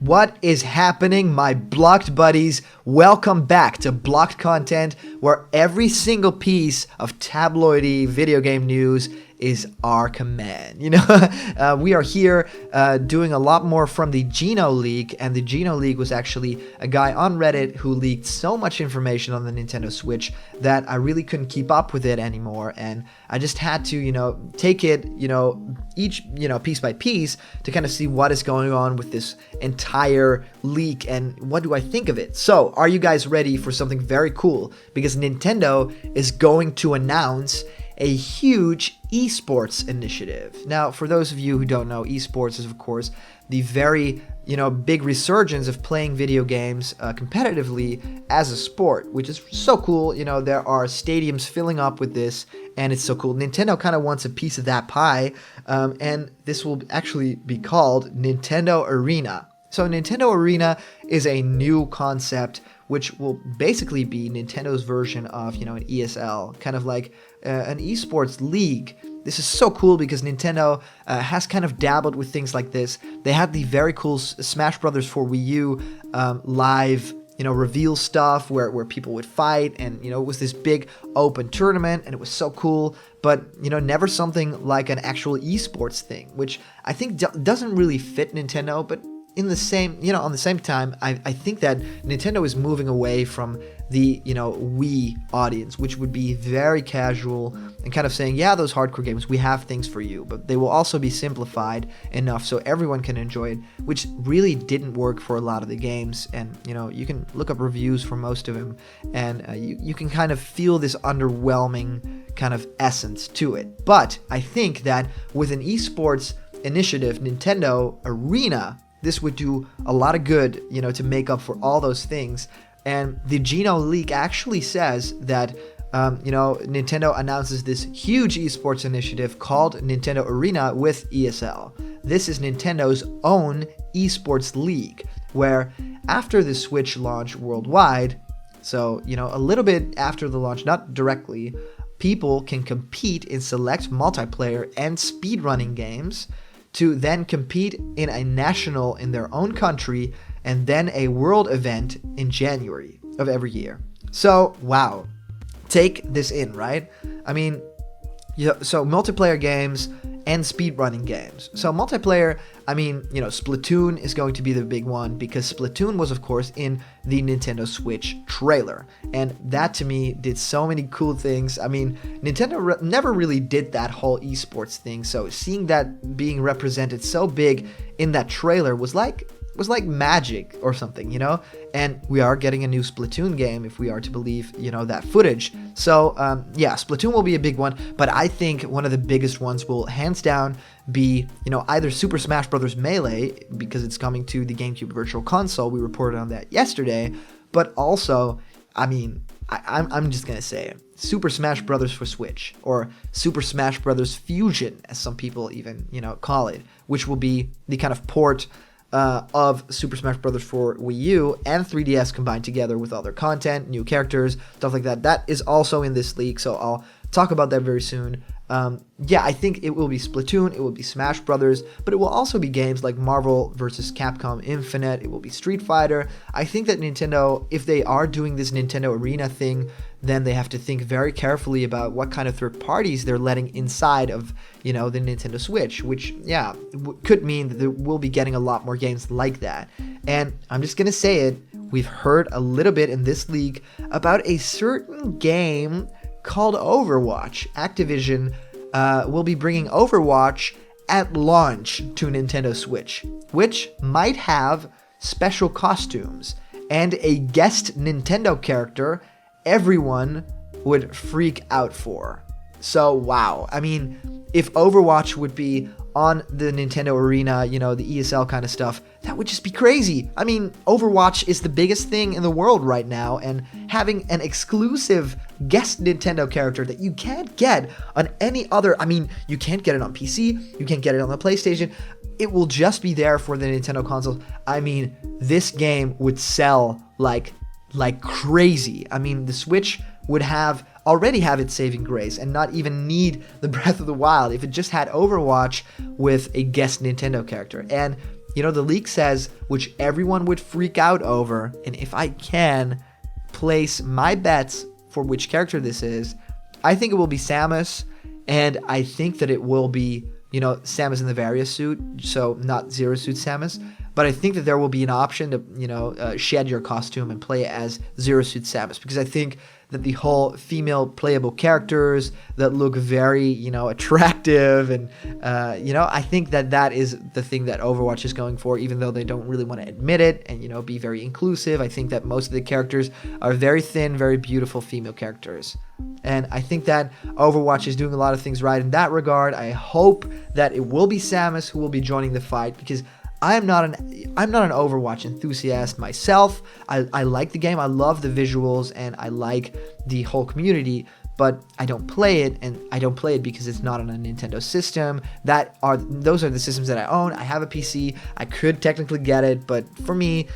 What is happening, my blocked buddies? Welcome back to Blocked Content, where every single piece of tabloidy video game news is our command. We are here doing a lot more from the Geno leak, and the Geno leak was actually a guy on Reddit who leaked so much information on the Nintendo Switch that I really couldn't keep up with it anymore, and I just had to, take it, each, piece by piece to kind of see what is going on with this entire leak and what do I think of it. So, are you guys ready for something very cool? Because Nintendo is going to announce a huge esports initiative. Now, for those of you who don't know, esports is, of course, the very, big resurgence of playing video games competitively as a sport, which is so cool. There are stadiums filling up with this, and it's so cool. Nintendo kind of wants a piece of that pie, and this will actually be called Nintendo Arena. So Nintendo Arena is a new concept which will basically be Nintendo's version of, an ESL, kind of like an esports league. This is so cool because Nintendo has kind of dabbled with things like this. They had the very cool Smash Brothers for Wii U live, reveal stuff where people would fight, and, it was this big open tournament, and it was so cool, but, never something like an actual esports thing, which I think doesn't really fit Nintendo, but in the same, on the same time, I think that Nintendo is moving away from the, Wii audience, which would be very casual and kind of saying, yeah, those hardcore games, we have things for you, but they will also be simplified enough so everyone can enjoy it, which really didn't work for a lot of the games. And, you can look up reviews for most of them, and you can kind of feel this underwhelming kind of essence to it. But I think that with an esports initiative, Nintendo Arena, this would do a lot of good, to make up for all those things. And the Geno leak actually says that, Nintendo announces this huge esports initiative called Nintendo Arena with ESL. This is Nintendo's own esports league, where after the Switch launch worldwide, so, a little bit after the launch, not directly, people can compete in select multiplayer and speedrunning games to then compete in a national in their own country and then a world event in January of every year. So, wow. Take this in, right? I mean, so multiplayer games and speedrunning games. So multiplayer, Splatoon is going to be the big one because Splatoon was, of course, in the Nintendo Switch trailer. And that, to me, did so many cool things. Nintendo never really did that whole esports thing. So seeing that being represented so big in that trailer was like magic or something, and we are getting a new Splatoon game if we are to believe, that footage. So, Splatoon will be a big one, but I think one of the biggest ones will hands down be, either Super Smash Bros. Melee, because it's coming to the GameCube Virtual Console. We reported on that yesterday, but also, I'm just gonna say it, Super Smash Bros. For Switch, or Super Smash Bros. Fusion, as some people even, call it, which will be the kind of port of Super Smash Bros. For Wii U and 3DS combined together with other content, new characters, stuff like that. That is also in this leak, so I'll talk about that very soon. I think it will be Splatoon, it will be Smash Brothers, but it will also be games like Marvel vs. Capcom Infinite, it will be Street Fighter. I think that Nintendo, if they are doing this Nintendo Arena thing, then they have to think very carefully about what kind of third parties they're letting inside of, the Nintendo Switch, which, could mean that we'll be getting a lot more games like that. And I'm just gonna say it, we've heard a little bit in this leak about a certain game called Overwatch. Activision will be bringing Overwatch at launch to Nintendo Switch, which might have special costumes and a guest Nintendo character everyone would freak out for. So, wow. If Overwatch would be on the Nintendo Arena, the ESL kind of stuff, that would just be crazy. Overwatch is the biggest thing in the world right now, and having an exclusive guest Nintendo character that you can't get on any other, you can't get it on PC, you can't get it on the PlayStation, it will just be there for the Nintendo consoles. This game would sell like crazy. The Switch would already have its saving grace and not even need the Breath of the Wild if it just had Overwatch with a guest Nintendo character. And the leak says, which everyone would freak out over, and if I can place my bets for which character this is, I think it will be Samus, and I think that it will be, Samus in the Varia suit, so not Zero Suit Samus. But I think that there will be an option to, shed your costume and play as Zero Suit Samus, because I think that the whole female playable characters that look very, attractive, and, I think that that is the thing that Overwatch is going for, even though they don't really want to admit it and, be very inclusive. I think that most of the characters are very thin, very beautiful female characters. And I think that Overwatch is doing a lot of things right in that regard. I hope that it will be Samus who will be joining the fight, because I'm not an Overwatch enthusiast myself. I like the game. I love the visuals and I like the whole community, but I don't play it, and I don't play it because it's not on a Nintendo system. Those are the systems that I own. I have a PC. I could technically get it, but for me,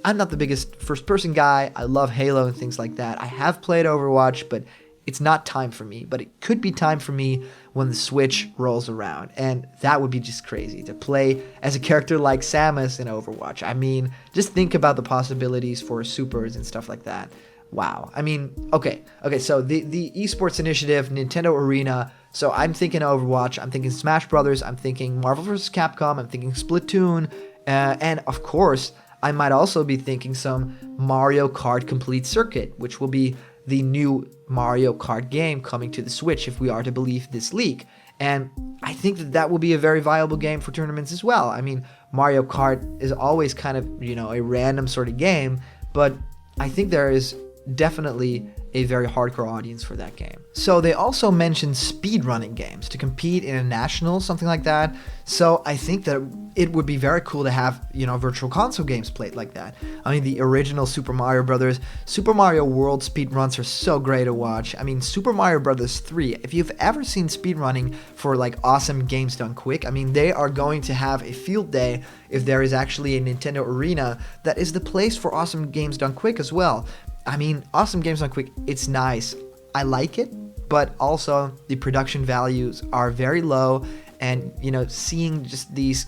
I'm not the biggest first-person guy. I love Halo and things like that. I have played Overwatch, but it's not time for me. But it could be time for me when the Switch rolls around, and that would be just crazy to play as a character like Samus in Overwatch. I mean, just think about the possibilities for supers and stuff like that. Wow. I mean, okay, so the esports initiative, Nintendo Arena, so I'm thinking Overwatch, I'm thinking Smash Brothers, I'm thinking Marvel vs. Capcom, I'm thinking Splatoon, and of course, I might also be thinking some Mario Kart Complete Circuit, which will be the new Mario Kart game coming to the Switch, if we are to believe this leak. And I think that will be a very viable game for tournaments as well. I mean, Mario Kart is always kind of, a random sort of game, but I think there is definitely a very hardcore audience for that game. So they also mentioned speedrunning games to compete in a national, something like that. So I think that it would be very cool to have, virtual console games played like that. I mean, the original Super Mario Brothers, Super Mario World speedruns are so great to watch. I mean, Super Mario Brothers 3, if you've ever seen speedrunning for like awesome games done quick, I mean, they are going to have a field day if there is actually a Nintendo Arena that is the place for awesome games done quick as well. I mean, awesome games done quick, it's nice. I like it, but also the production values are very low, and, seeing just these,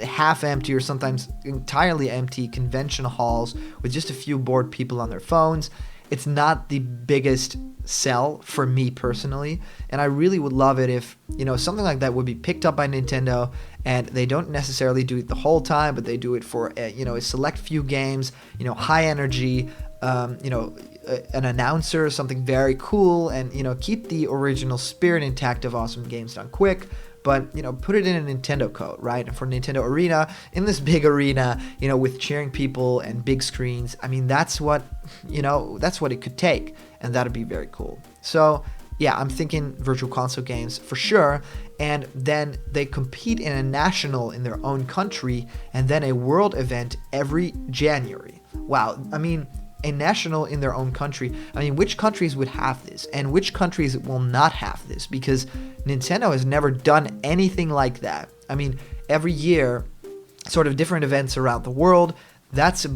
half empty or sometimes entirely empty convention halls with just a few bored people on their phones, it's not the biggest sell for me personally. And I really would love it if, something like that would be picked up by Nintendo, and they don't necessarily do it the whole time, but they do it for, a select few games, high energy, an announcer, something very cool, and, keep the original spirit intact of awesome games done quick, but, put it in a Nintendo code, right? And for Nintendo Arena, in this big arena, with cheering people and big screens, I mean, that's what it could take, and that'd be very cool. So, yeah, I'm thinking virtual console games for sure, and then they compete in a national in their own country, and then a world event every January. Wow, I mean, a national in their own country. I mean, which countries would have this, and which countries will not have this? Because Nintendo has never done anything like that. I mean, every year, sort of different events around the world. That's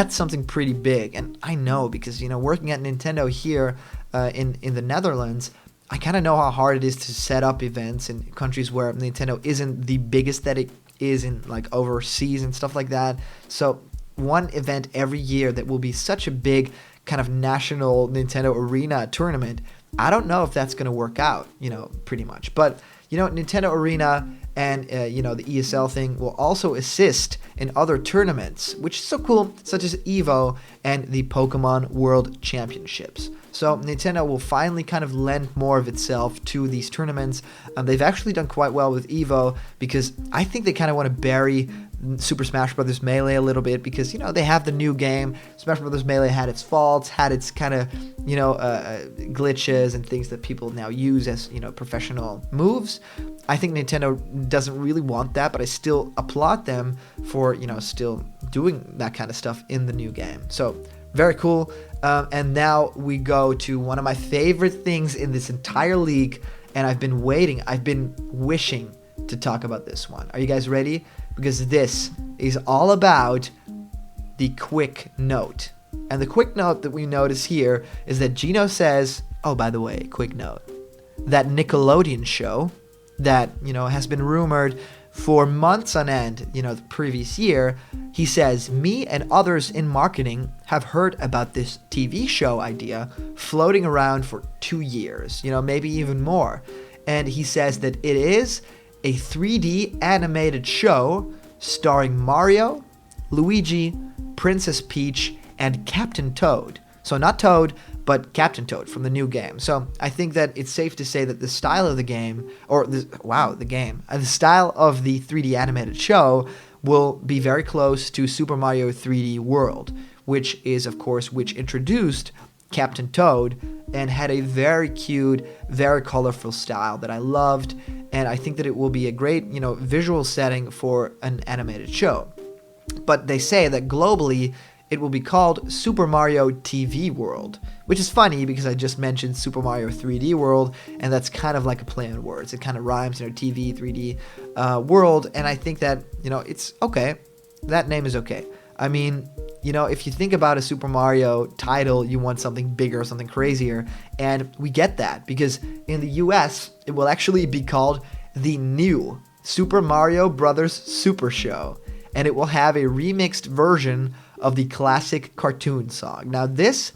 something pretty big, and I know because working at Nintendo here in the Netherlands, I kind of know how hard it is to set up events in countries where Nintendo isn't the biggest that it is in, like, overseas and stuff like that. So one event every year that will be such a big kind of national Nintendo Arena tournament, I don't know if that's going to work out, pretty much. But, Nintendo Arena and, the ESL thing will also assist in other tournaments, which is so cool, such as EVO and the Pokemon World Championships. So Nintendo will finally kind of lend more of itself to these tournaments. They've actually done quite well with EVO, because I think they kind of want to bury Super Smash Bros. Melee a little bit, because they have the new game. Smash Bros. Melee had its faults, had its kind of glitches and things that people now use as professional moves. I think Nintendo doesn't really want that, but I still applaud them for still doing that kind of stuff in the new game. So very cool. And now we go to one of my favorite things in this entire league, and I've been wishing to talk about this one. Are you guys ready? Because this is all about the quick note. And the quick note that we notice here is that Gino says, oh, by the way, quick note, that Nickelodeon show that, has been rumored for months on end, the previous year, he says, me and others in marketing have heard about this TV show idea floating around for 2 years, maybe even more. And he says that it is a 3D animated show starring Mario, Luigi, Princess Peach, and Captain Toad. So not Toad, but Captain Toad from the new game. So I think that it's safe to say that the style of the game, the style of the 3D animated show will be very close to Super Mario 3D World, which introduced Captain Toad and had a very cute, very colorful style that I loved. And I think that it will be a great, visual setting for an animated show. But they say that globally, it will be called Super Mario TV World, which is funny because I just mentioned Super Mario 3D World, and that's kind of like a play on words. It kind of rhymes, TV, 3D world, and I think that, it's okay. That name is okay. I mean, if you think about a Super Mario title, you want something bigger, something crazier, and we get that because in the US, it will actually be called the new Super Mario Bros. Super Show, and it will have a remixed version of the classic cartoon song. Now this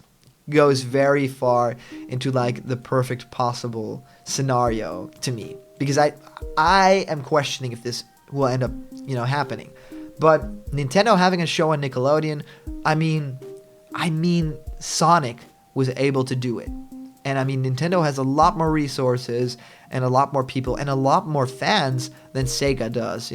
goes very far into like the perfect possible scenario to me, because I am questioning if this will end up, happening. But Nintendo having a show on Nickelodeon, I mean Sonic was able to do it. And I mean, Nintendo has a lot more resources and a lot more people and a lot more fans than Sega does,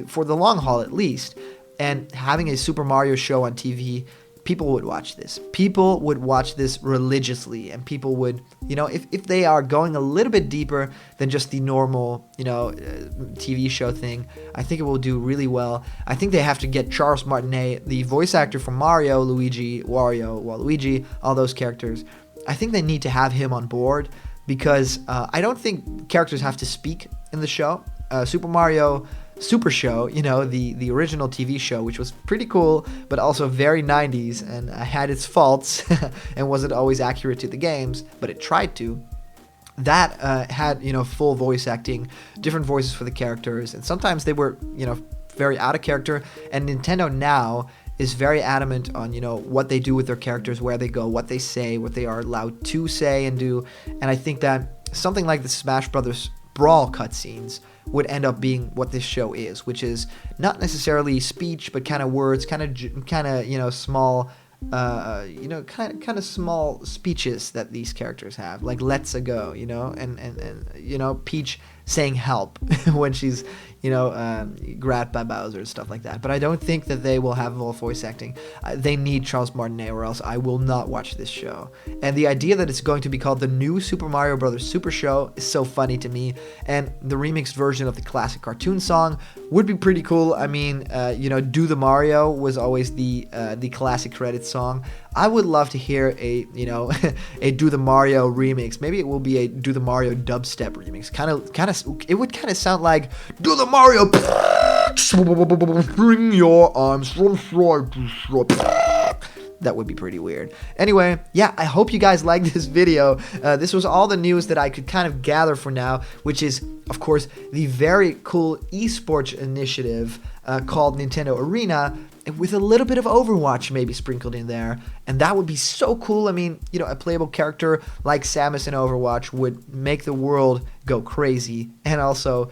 for the long haul at least. And having a Super Mario show on TV, people would watch this. People would watch this religiously, and people would, if they are going a little bit deeper than just the normal, TV show thing, I think it will do really well. I think they have to get Charles Martinet, the voice actor from Mario, Luigi, Wario, Waluigi, all those characters. I think they need to have him on board because I don't think characters have to speak in the show. Super Mario Super Show, the original TV show, which was pretty cool, but also very 90s and had its faults and wasn't always accurate to the games, but it tried to. That had, full voice acting, different voices for the characters, and sometimes they were, very out of character, and Nintendo now is very adamant on, what they do with their characters, where they go, what they say, what they are allowed to say and do, and I think that something like the Smash Brothers Brawl cutscenes would end up being what this show is, which is not necessarily speech, but kind of words, kind of small, kind of small speeches that these characters have, like "Let's a go," and Peach saying "help" when she's, grabbed by Bowser and stuff like that. But I don't think that they will have all voice acting. They need Charles Martinet, or else I will not watch this show. And the idea that it's going to be called the new Super Mario Bros. Super Show is so funny to me. And the remixed version of the classic cartoon song would be pretty cool. I mean, "Do the Mario" was always the classic credits song. I would love to hear a a "Do the Mario" remix. Maybe it will be a "Do the Mario" dubstep remix. It would kind of sound like "Do the Mario." Bring your arms from side to side. That would be pretty weird. Anyway, yeah, I hope you guys liked this video. This was all the news that I could kind of gather for now, which is, of course, the very cool esports initiative called Nintendo Arena, with a little bit of Overwatch maybe sprinkled in there. And that would be so cool. I mean, a playable character like Samus in Overwatch would make the world go crazy. And also,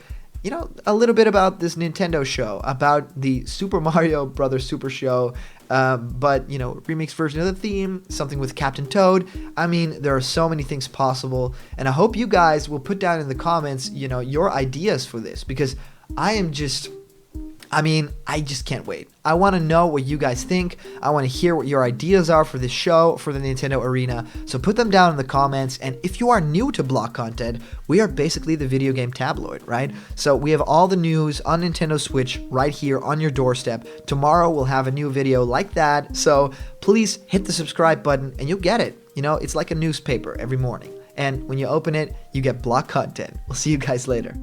a little bit about this Nintendo show, about the Super Mario Bros. Super Show, but, remixed version of the theme, something with Captain Toad. I mean, there are so many things possible, and I hope you guys will put down in the comments, your ideas for this, because I just can't wait. I want to know what you guys think. I want to hear what your ideas are for this show, for the Nintendo Arena. So put them down in the comments. And if you are new to Block Content, we are basically the video game tabloid, right? So we have all the news on Nintendo Switch right here on your doorstep. Tomorrow we'll have a new video like that. So please hit the subscribe button and you'll get it. It's like a newspaper every morning. And when you open it, you get Block Content. We'll see you guys later.